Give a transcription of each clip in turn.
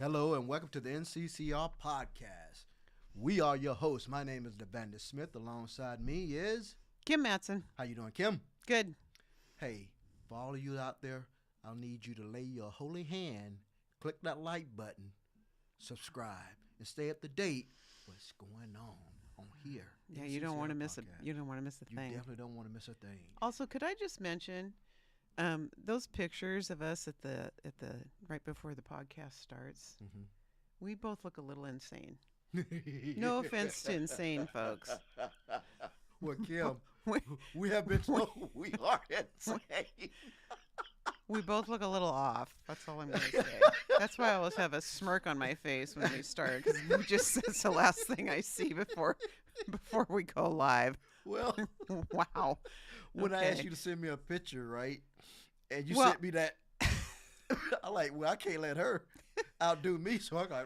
Hello and welcome to the NCCR Podcast. We are your hosts. My name is DeVandis Smith. Alongside me is Kim Matson. How you doing, Kim? Good. Hey, for all of you out there, I'll need you to lay your holy hand, click that like button, subscribe, and stay up to date what's going on here. Yeah, you don't want to miss it. You don't want to miss a You thing. definitely don't want to miss a thing. Also, could I just mention those pictures of us at the right before the podcast starts? Mm-hmm. We both look a little insane. No offense to insane folks. Well, Kim, we have been told we are insane. We both look a little off. That's all I'm going to say. That's why I always have a smirk on my face when we start, because that's the last thing I see before we go live. Well, Wow. when I Okay. asked you to send me a picture, right, and you Well- sent me that, I'm like, well, I can't let her outdo me, so I got.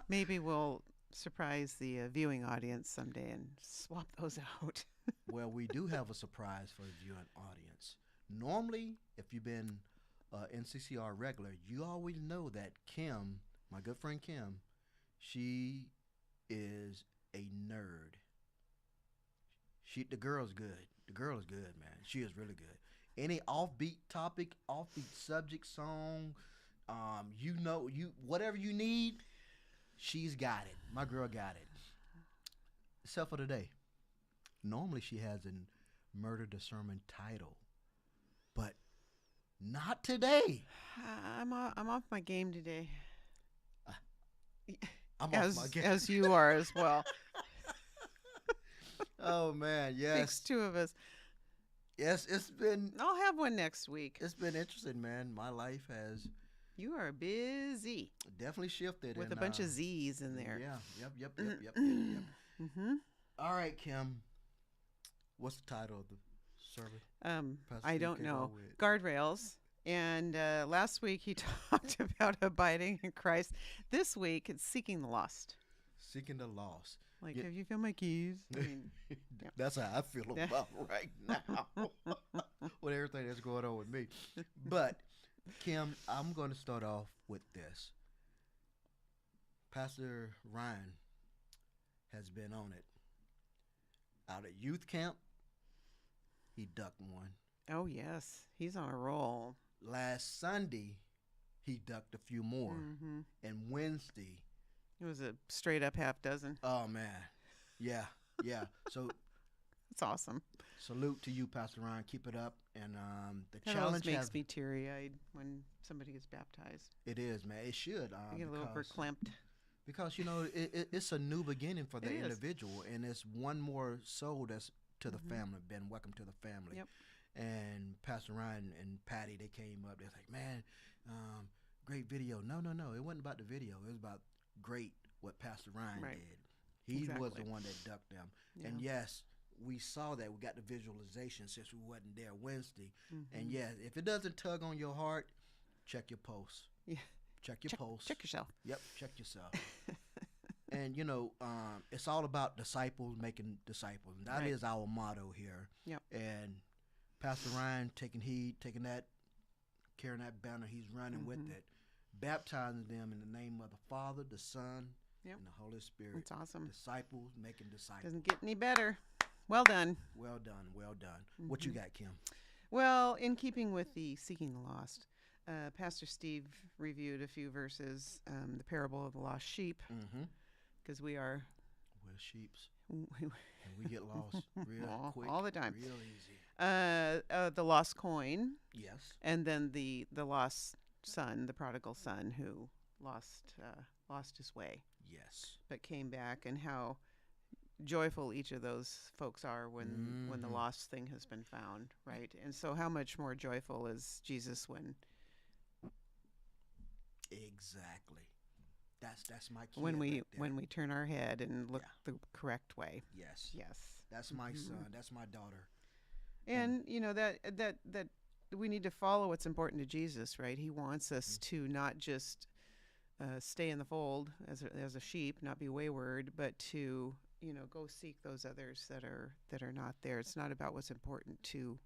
Maybe we'll surprise the viewing audience someday and swap those out. Well, we do have a surprise for the viewing audience. Normally, if you've been NCCR regular, you always know that Kim, my good friend Kim, she is a nerd. The girl's good. The girl is good, man. She is really good. Any offbeat topic, offbeat subject, song, whatever you need, she's got it. My girl got it. Except for today. Normally she has a murder discernment title, but not today. I'm off my game today. I'm as off my game. as you are as well. Oh man, yes, Thanks, two of us. yes. It's been I'll have one next week. interesting, man. My life has You are busy definitely shifted with and, a bunch of Z's in there. Yeah, yep. Mm-hmm. All right, Kim. What's the title of the service? Pastor I Steve don't came know. out with. Guardrails. And last week he talked about abiding in Christ. This week it's seeking the lost. Seeking the lost. Like, Yeah. have you found my keys? I mean, yeah. That's how I feel Yeah. about right now with everything that's going on with me. But, Kim, I'm going to start off with this. Pastor Ryan has been on it. Out at youth camp, he ducked one. Oh, yes. He's on a roll. Last Sunday, he ducked a few more. Mm-hmm. And Wednesday, It was a straight up half dozen. oh, man. Yeah. So, It's awesome. salute to you, Pastor Ryan. Keep it up. And the That always challenge makes has me teary-eyed when somebody gets baptized. It is, man. It should. I get a little verklempt. Because it's a new beginning for the It is. individual, and it's one more soul that's to the family. Been welcome to the family. Yep. And Pastor Ryan and Patty, they came up. They're like, man, great video. No. It wasn't about the video. It was about great what Pastor Ryan Right. did. He was the Exactly. one that ducked them. Yeah. And yes, we saw that. We got the visualization since we wasn't there Wednesday. Mhm. And yeah, if it doesn't tug on your heart, check your posts. Yeah. Check your posts. Check yourself. Yep, check yourself. And it's all about disciples making disciples. And that Right. is our motto here. Yep. And Pastor Ryan taking heed, carrying that banner, he's running with Mhm. it, baptizing them in the name of the Father, the Son, Yep. and the Holy Spirit. It's awesome. Disciples making disciples. Doesn't get any better. Well done. Well done, well done. What you got, Kim? Well, in keeping with the seeking the lost, Pastor Steve reviewed a few verses, the parable of the lost sheep, Mm-hmm. because we are We're sheeps, and we get lost real quick, all the time. real easy. The lost coin, Yes. and then the lost son, the prodigal son who lost his way Yes. but came back, and how joyful each of those folks are when the Mhm. lost thing has been found, right? And so how much more joyful is Jesus when Exactly. That's my kid. when we right there. when we turn our head and look Yeah. the correct way. Yes. Yes. That's my Mhm. son. That's my daughter. And that we need to follow what's important to Jesus, right? He wants us to not just stay in the fold as a sheep, not be wayward, but to go seek those others that are not there. It's not about what's important to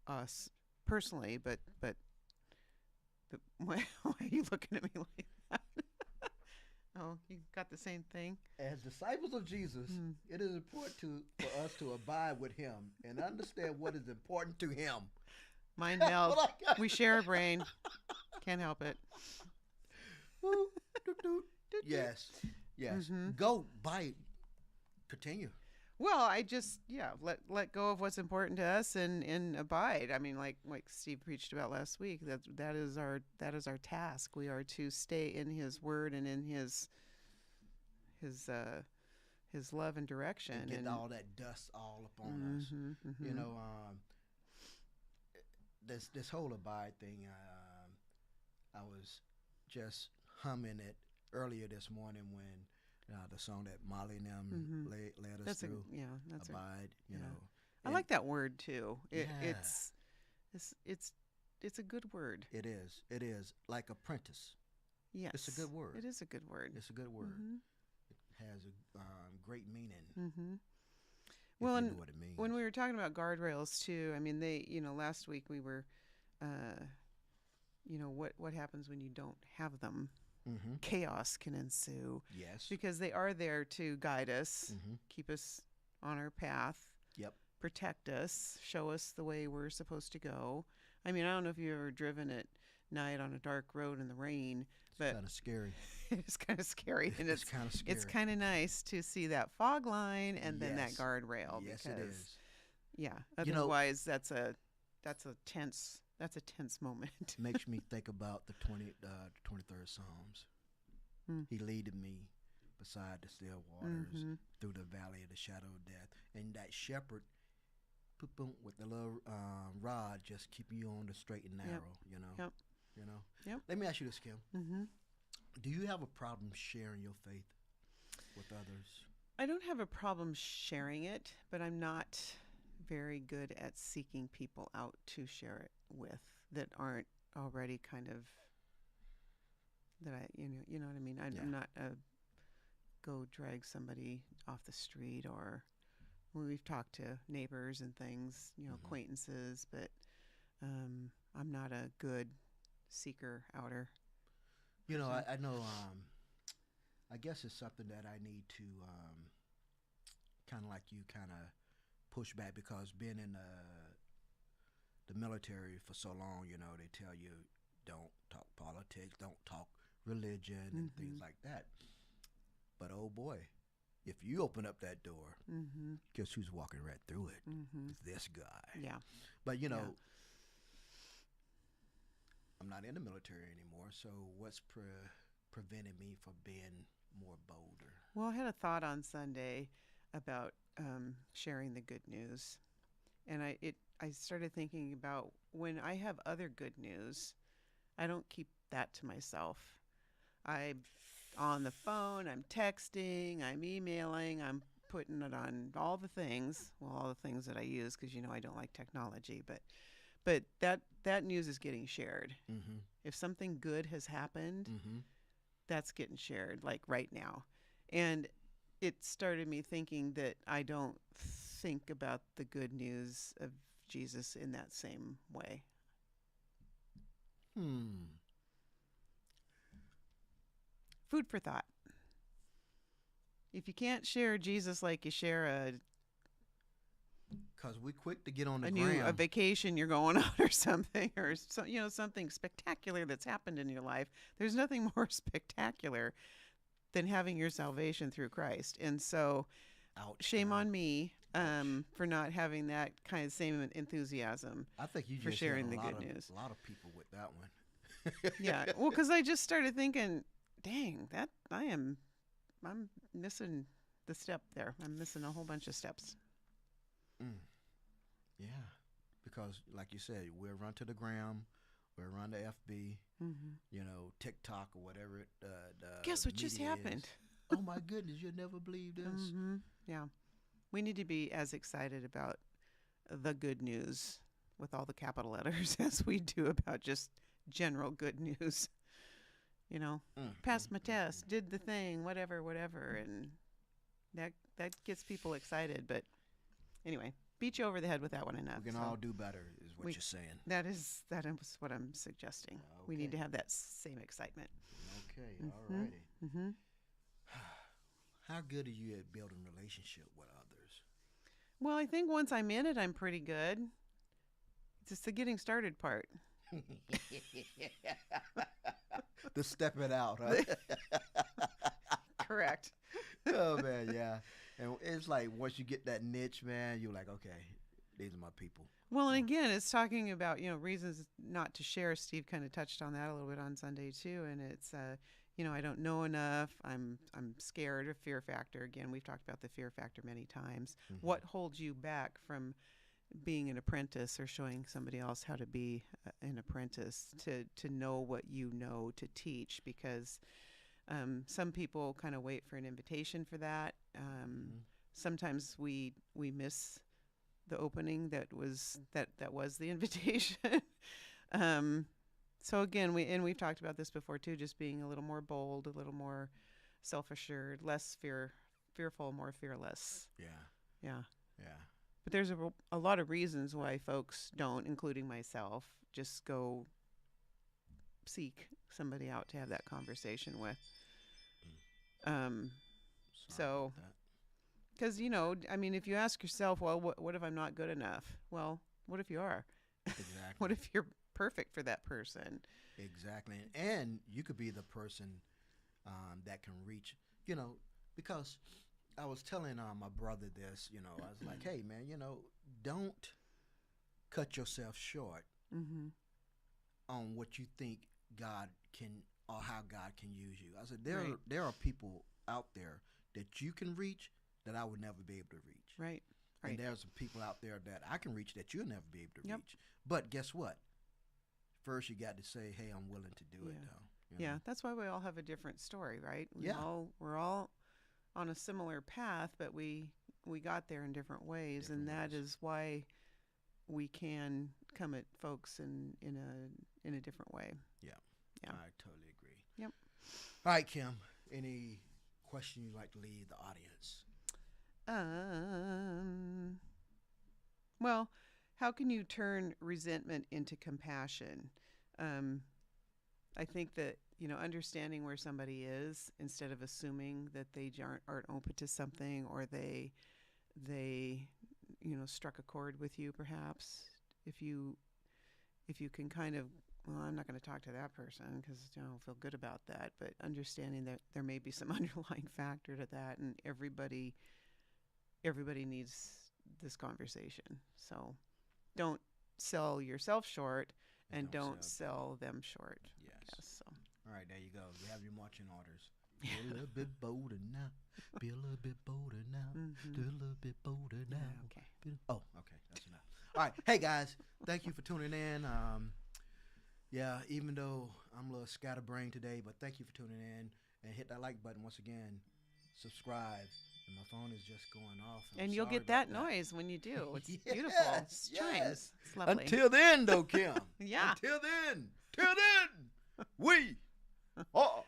us personally, but Why are you looking at me like that? Oh, you got the same thing? As disciples of Jesus, it is important for us to abide with him and understand what is important to him. Mind meld. We share a brain. Can't help it. Yes. Go, bite, continue. Well, I just let go of what's important to us and abide. I mean, like Steve preached about last week. That is our task. We are to stay in His Word and in His love and direction. And get all that dust all upon us. You know, this whole abide thing. I was just humming it earlier this morning when. The song that Molly and them led us through. That's abide. You know, I like that word too. It's a good word. It is. It is like apprentice. Yes, it's a good word. It is a good word. It's a good word. It has a great meaning. Well, you and know what it means. when we were talking about guardrails too, I mean, last week we were, what happens when you don't have them. Chaos can ensue. Yes. Because they are there to guide us, keep us on our path, protect us, show us the way we're supposed to go. I mean, I don't know if you've ever driven at night on a dark road in the rain, but it's kind of scary. It's kind of scary. And it's kind of scary. It's kind of nice to see that fog line and then that guardrail. Yes, because, it is. Yeah. Otherwise, that's a tense moment. Makes me think about the 23rd Psalms. He leaded me beside the still waters through the valley of the shadow of death. And that shepherd, with the little rod, just keeping you on the straight and narrow, you know. You know. Yep. Let me ask you this, Kim. Do you have a problem sharing your faith with others? I don't have a problem sharing it, but I'm not very good at seeking people out to share it with that aren't already kind of that you know what I mean. I'm not a go drag somebody off the street, or we've talked to neighbors and things, acquaintances, but I'm not a good seeker outer. You know, I know. I guess it's something that I need to kind of like you kind of push back, because being in the military for so long, they tell you don't talk politics, don't talk religion and things like that. But oh boy, if you open up that door, guess who's walking right through it? It's this guy. Yeah. But I'm not in the military anymore, so what's preventing me from being more bolder? Well, I had a thought on Sunday about sharing the good news, and I started thinking about when I have other good news, I don't keep that to myself. I'm on the phone, I'm texting, I'm emailing, I'm putting it on all the things that I use, because I don't like technology, but that news is getting shared. If something good has happened, that's getting shared, like right now. And it started me thinking that I don't think about the good news of Jesus in that same way. Food for thought. If you can't share Jesus like you share because we're quick to get on the a vacation you're going on or something, or something spectacular that's happened in your life, there's nothing more spectacular than having your salvation through Christ. And so, shame on me for not having that kind of same enthusiasm. I think you for just sharing had the good news. A lot of people with that one. Yeah, well, because I just started thinking, dang, I'm missing the step there. I'm missing a whole bunch of steps. Yeah, because like you said, we'll run to the gram, we'll run to FB, TikTok or whatever. Guess what just happened? Oh my goodness, you'll never believe this. Yeah, we need to be as excited about the good news with all the capital letters as we do about just general good news. Passed my test, did the thing, whatever, and that gets people excited. But anyway, beat you over the head with that one enough. We can all do better is what you're saying. That is what I'm suggesting. We need to have that same excitement. Okay, all righty. Mm-hmm. How good are you at building relationship with others? Well, I think once I'm in it, I'm pretty good. It's just the getting started part. The stepping out, huh? Correct. Oh, man, yeah. And it's like once you get that niche, man, you're like, okay, these are my people. Well, and again, it's talking about, reasons not to share. Steve kind of touched on that a little bit on Sunday, too. And it's, I don't know enough. I'm scared of fear factor. Again, we've talked about the fear factor many times. Mm-hmm. What holds you back from being an apprentice or showing somebody else how to be an apprentice, to know what you know to teach? Because some people kind of wait for an invitation for that. Sometimes we miss the opening that was the invitation. So again, we've talked about this before too, just being a little more bold, a little more self-assured, less fearful, more fearless. Yeah. But there's a lot of reasons why folks don't, including myself, just go seek somebody out to have that conversation with. So, because, if you ask yourself, well, what if I'm not good enough? Well, what if you are? Exactly. What if you're perfect for that person? Exactly. And you could be the person that can reach, because I was telling my brother this, I was like, hey, man, don't cut yourself short on what you think God can, or how God can use you. I said, there are people out there that you can reach that I would never be able to reach. Right. And there's some people out there that I can reach that you'll never be able to reach. But guess what? First, you got to say, hey, I'm willing to do it, though. Yeah, that's why we all have a different story, right? We're all on a similar path, but we got there in different ways, and that is why we can come at folks in a different way. Yeah. I totally agree. Yep. All right, Kim, any question you'd like to leave the audience? Well, how can you turn resentment into compassion? I think that, understanding where somebody is instead of assuming that they aren't open to something, or they struck a chord with you, perhaps. If you can kind of, well, I'm not going to talk to that person because I don't feel good about that, but understanding that there may be some underlying factor to that, and everybody needs this conversation. So don't sell yourself short, and don't sell them short. Yes. So. All right, there you go. You have your marching orders. Be a little bit bolder now. Be a little bit bolder now. Do a little bit bolder now. Okay. Okay. That's enough. All right. Hey, guys. Thank you for tuning in. Even though I'm a little scatterbrained today, but thank you for tuning in. And hit that like button once again. Subscribe. And my phone is just going off. And you'll get that noise when you do. It's beautiful. It's chimes. It's lovely. Until then, though, Kim. Yeah. Until then, we are.